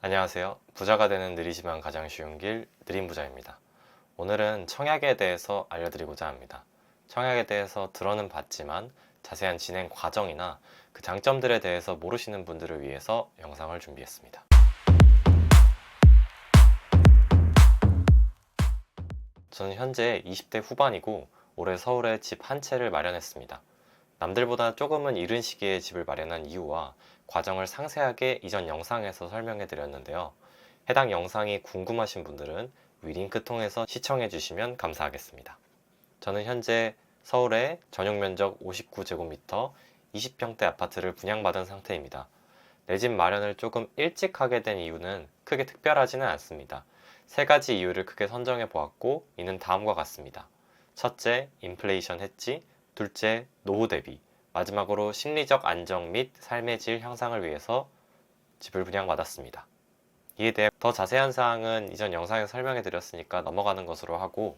안녕하세요. 부자가 되는 느리지만 가장 쉬운 길, 느림부자입니다. 오늘은 청약에 대해서 알려드리고자 합니다. 청약에 대해서 들어는 봤지만 자세한 진행 과정이나 그 장점들에 대해서 모르시는 분들을 위해서 영상을 준비했습니다. 저는 현재 20대 후반이고 올해 서울에 집 한 채를 마련했습니다. 남들보다 조금은 이른 시기에 집을 마련한 이유와 과정을 상세하게 이전 영상에서 설명해 드렸는데요. 해당 영상이 궁금하신 분들은 위 링크 통해서 시청해 주시면 감사하겠습니다. 저는 현재 서울에 전용 면적 59제곱미터 20평대 아파트를 분양받은 상태입니다. 내 집 마련을 조금 일찍 하게 된 이유는 크게 특별하지는 않습니다. 세 가지 이유를 크게 선정해 보았고, 이는 다음과 같습니다. 첫째, 인플레이션 해지. 둘째, 노후 대비. 마지막으로 심리적 안정 및 삶의 질 향상을 위해서 집을 분양받았습니다. 이에 대해 더 자세한 사항은 이전 영상에서 설명해 드렸으니까 넘어가는 것으로 하고,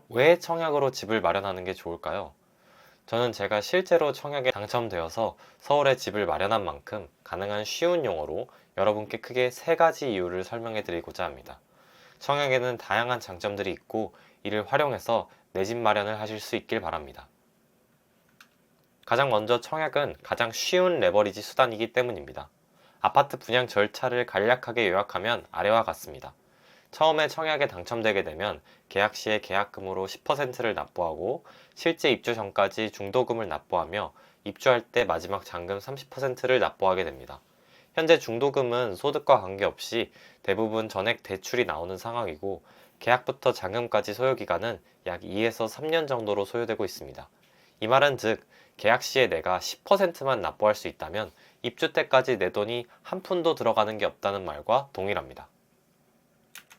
왜 청약으로 집을 마련하는 게 좋을까요? 저는 제가 실제로 청약에 당첨되어서 서울에 집을 마련한 만큼 가능한 쉬운 용어로 여러분께 크게 세 가지 이유를 설명해 드리고자 합니다. 청약에는 다양한 장점들이 있고 이를 활용해서 내 집 마련을 하실 수 있길 바랍니다. 가장 먼저 청약은 가장 쉬운 레버리지 수단이기 때문입니다. 아파트 분양 절차를 간략하게 요약하면 아래와 같습니다. 처음에 청약에 당첨되게 되면 계약 시에 계약금으로 10%를 납부하고 실제 입주 전까지 중도금을 납부하며 입주할 때 마지막 잔금 30%를 납부하게 됩니다. 현재 중도금은 소득과 관계없이 대부분 전액 대출이 나오는 상황이고 계약부터 잔금까지 소요기간은 약 2에서 3년 정도로 소요되고 있습니다. 이 말은 즉 계약 시에 내가 10%만 납부할 수 있다면 입주 때까지 내 돈이 한 푼도 들어가는 게 없다는 말과 동일합니다.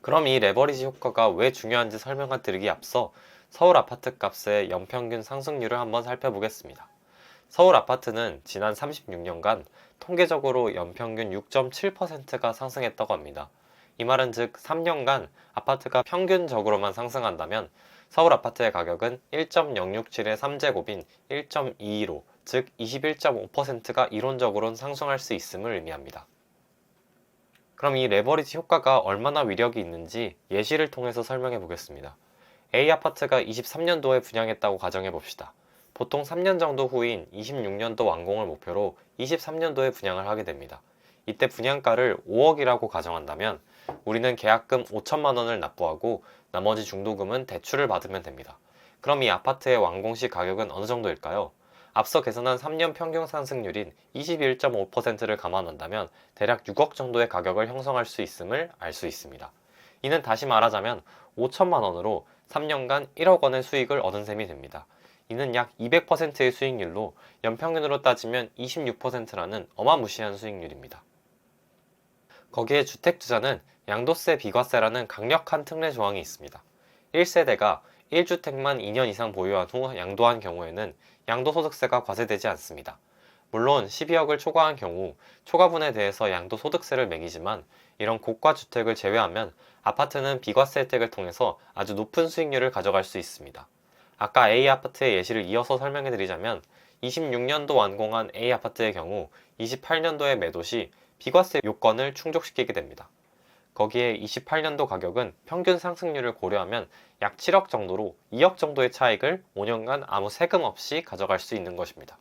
그럼 이 레버리지 효과가 왜 중요한지 설명을 드리기 앞서 서울 아파트 값의 연평균 상승률을 한번 살펴보겠습니다. 서울 아파트는 지난 36년간 통계적으로 연평균 6.7%가 상승했다고 합니다. 이 말은 즉 3년간 아파트가 평균적으로만 상승한다면 서울 아파트의 가격은 1.067의 3제곱인 1.22로 즉 21.5%가 이론적으로는 상승할 수 있음을 의미합니다. 그럼 이 레버리지 효과가 얼마나 위력이 있는지 예시를 통해서 설명해 보겠습니다. A 아파트가 23년도에 분양했다고 가정해 봅시다. 보통 3년 정도 후인 26년도 완공을 목표로 23년도에 분양을 하게 됩니다. 이때 분양가를 5억이라고 가정한다면 우리는 계약금 5천만 원을 납부하고 나머지 중도금은 대출을 받으면 됩니다. 그럼 이 아파트의 완공 시 가격은 어느 정도일까요? 앞서 계산한 3년 평균 상승률인 21.5%를 감안한다면 대략 6억 정도의 가격을 형성할 수 있음을 알 수 있습니다. 이는 다시 말하자면 5천만 원으로 3년간 1억 원의 수익을 얻은 셈이 됩니다. 이는 약 200%의 수익률로 연평균으로 따지면 26%라는 어마무시한 수익률입니다. 거기에 주택투자는 양도세 비과세라는 강력한 특례 조항이 있습니다. 1세대가 1주택만 2년 이상 보유한 후 양도한 경우에는 양도소득세가 과세되지 않습니다. 물론 12억을 초과한 경우 초과분에 대해서 양도소득세를 매기지만 이런 고가주택을 제외하면 아파트는 비과세 혜택을 통해서 아주 높은 수익률을 가져갈 수 있습니다. 아까 A 아파트의 예시를 이어서 설명해 드리자면 26년도 완공한 A 아파트의 경우 28년도에 매도 시 비과세 요건을 충족시키게 됩니다. 거기에 28년도 가격은 평균 상승률을 고려하면 약 7억 정도로 2억 정도의 차익을 5년간 아무 세금 없이 가져갈 수 있는 것입니다.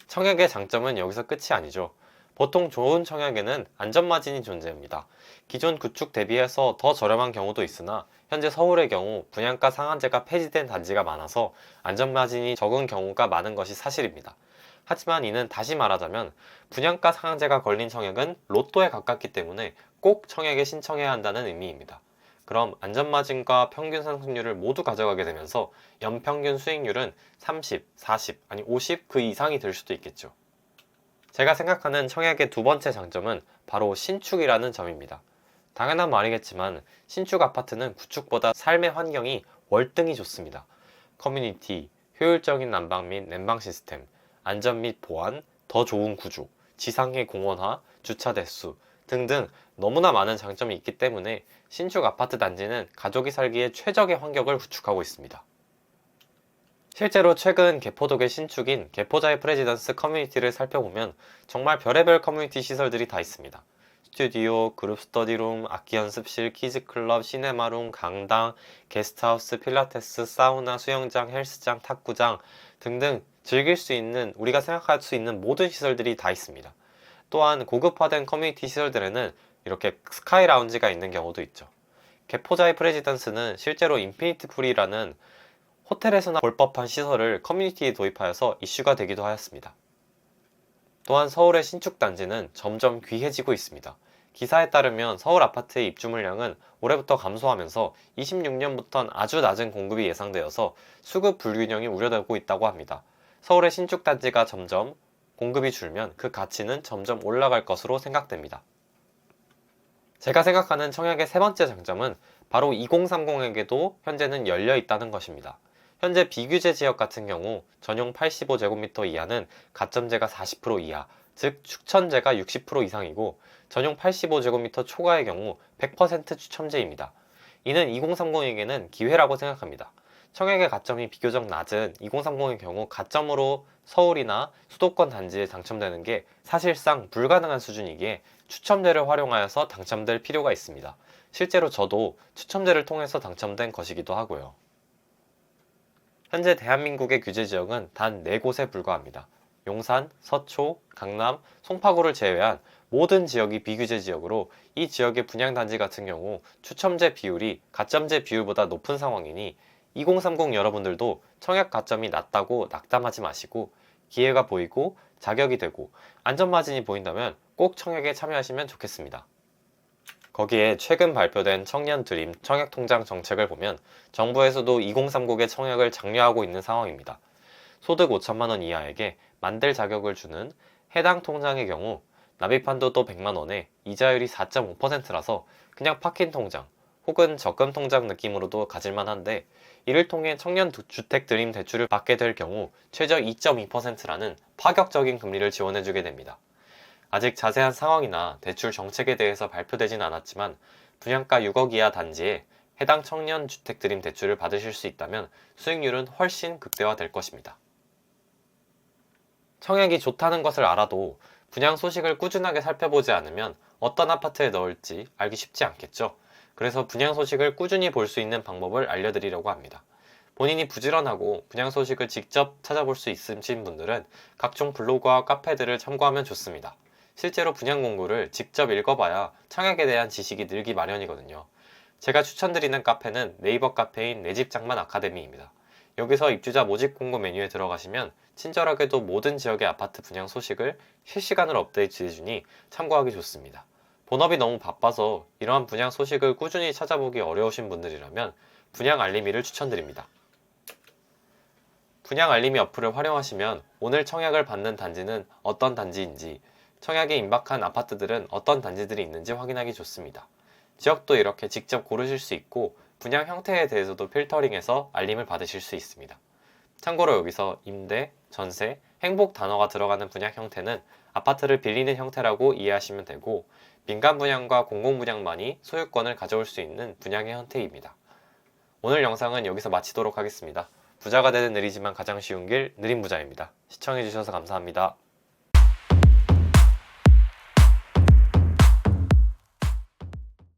청약의 장점은 여기서 끝이 아니죠. 보통 좋은 청약에는 안전마진이 존재합니다. 기존 구축 대비해서 더 저렴한 경우도 있으나 현재 서울의 경우 분양가 상한제가 폐지된 단지가 많아서 안전마진이 적은 경우가 많은 것이 사실입니다. 하지만 이는 다시 말하자면 분양가 상한제가 걸린 청약은 로또에 가깝기 때문에 꼭 청약에 신청해야 한다는 의미입니다. 그럼 안전마진과 평균 상승률을 모두 가져가게 되면서 연평균 수익률은 30, 40, 아니 50 그 이상이 될 수도 있겠죠. 제가 생각하는 청약의 두 번째 장점은 바로 신축이라는 점입니다. 당연한 말이겠지만 신축 아파트는 구축보다 삶의 환경이 월등히 좋습니다. 커뮤니티, 효율적인 난방 및 냉방 시스템, 안전 및 보안, 더 좋은 구조, 지상의 공원화, 주차 대수 등등 너무나 많은 장점이 있기 때문에 신축 아파트 단지는 가족이 살기에 최적의 환경을 구축하고 있습니다. 실제로 최근 개포동의 신축인 개포자이 프레지던스 커뮤니티를 살펴보면 정말 별의별 커뮤니티 시설들이 다 있습니다. 스튜디오, 그룹 스터디룸, 악기 연습실, 키즈클럽, 시네마룸, 강당, 게스트하우스, 필라테스, 사우나, 수영장, 헬스장, 탁구장 등등 즐길 수 있는, 우리가 생각할 수 있는 모든 시설들이 다 있습니다. 또한 고급화된 커뮤니티 시설들에는 이렇게 스카이 라운지가 있는 경우도 있죠. 개포자의 프레지던스는 실제로 인피니트 풀이라는 호텔에서나 볼 법한 시설을 커뮤니티에 도입하여서 이슈가 되기도 하였습니다. 또한 서울의 신축 단지는 점점 귀해지고 있습니다. 기사에 따르면 서울 아파트의 입주 물량은 올해부터 감소하면서 26년부터는 아주 낮은 공급이 예상되어서 수급 불균형이 우려되고 있다고 합니다. 서울의 신축 단지가 점점 공급이 줄면 그 가치는 점점 올라갈 것으로 생각됩니다. 제가 생각하는 청약의 세 번째 장점은 바로 2030에게도 현재는 열려 있다는 것입니다. 현재 비규제 지역 같은 경우 전용 85제곱미터 이하는 가점제가 40% 이하, 즉 추천제가 60% 이상이고 전용 85제곱미터 초과의 경우 100% 추첨제입니다. 이는 2030에게는 기회라고 생각합니다. 청약의 가점이 비교적 낮은 2030의 경우 가점으로 서울이나 수도권 단지에 당첨되는 게 사실상 불가능한 수준이기에 추첨제를 활용하여서 당첨될 필요가 있습니다. 실제로 저도 추첨제를 통해서 당첨된 것이기도 하고요. 현재 대한민국의 규제지역은 단 4곳에 불과합니다. 용산, 서초, 강남, 송파구를 제외한 모든 지역이 비규제 지역으로 이 지역의 분양단지 같은 경우 추첨제 비율이 가점제 비율보다 높은 상황이니 2030 여러분들도 청약 가점이 낮다고 낙담하지 마시고 기회가 보이고 자격이 되고 안전마진이 보인다면 꼭 청약에 참여하시면 좋겠습니다. 거기에 최근 발표된 청년 드림 청약통장 정책을 보면 정부에서도 2030의 청약을 장려하고 있는 상황입니다. 소득 5천만 원 이하에게 만들 자격을 주는 해당 통장의 경우 납입한도 또 100만 원에 이자율이 4.5%라서 그냥 파킹 통장 혹은 적금 통장 느낌으로도 가질만 한데 이를 통해 청년 주택 드림 대출을 받게 될 경우 최저 2.2%라는 파격적인 금리를 지원해주게 됩니다. 아직 자세한 상황이나 대출 정책에 대해서 발표되진 않았지만 분양가 6억 이하 단지에 해당 청년 주택 드림 대출을 받으실 수 있다면 수익률은 훨씬 극대화될 것입니다. 청약이 좋다는 것을 알아도 분양 소식을 꾸준하게 살펴보지 않으면 어떤 아파트에 넣을지 알기 쉽지 않겠죠. 그래서 분양 소식을 꾸준히 볼 수 있는 방법을 알려드리려고 합니다. 본인이 부지런하고 분양 소식을 직접 찾아볼 수 있으신 분들은 각종 블로그와 카페들을 참고하면 좋습니다. 실제로 분양 공고를 직접 읽어봐야 청약에 대한 지식이 늘기 마련이거든요. 제가 추천드리는 카페는 네이버 카페인 내집장만 아카데미입니다. 여기서 입주자 모집 공고 메뉴에 들어가시면 친절하게도 모든 지역의 아파트 분양 소식을 실시간으로 업데이트해주니 참고하기 좋습니다. 본업이 너무 바빠서 이러한 분양 소식을 꾸준히 찾아보기 어려우신 분들이라면 분양 알림이를 추천드립니다. 분양 알림이 어플을 활용하시면 오늘 청약을 받는 단지는 어떤 단지인지, 청약에 임박한 아파트들은 어떤 단지들이 있는지 확인하기 좋습니다. 지역도 이렇게 직접 고르실 수 있고 분양 형태에 대해서도 필터링해서 알림을 받으실 수 있습니다. 참고로 여기서 임대, 전세, 행복 단어가 들어가는 분양 형태는 아파트를 빌리는 형태라고 이해하시면 되고 민간 분양과 공공 분양만이 소유권을 가져올 수 있는 분양의 형태입니다. 오늘 영상은 여기서 마치도록 하겠습니다. 부자가 되는 느리지만 가장 쉬운 길 느림부자입니다. 시청해주셔서 감사합니다.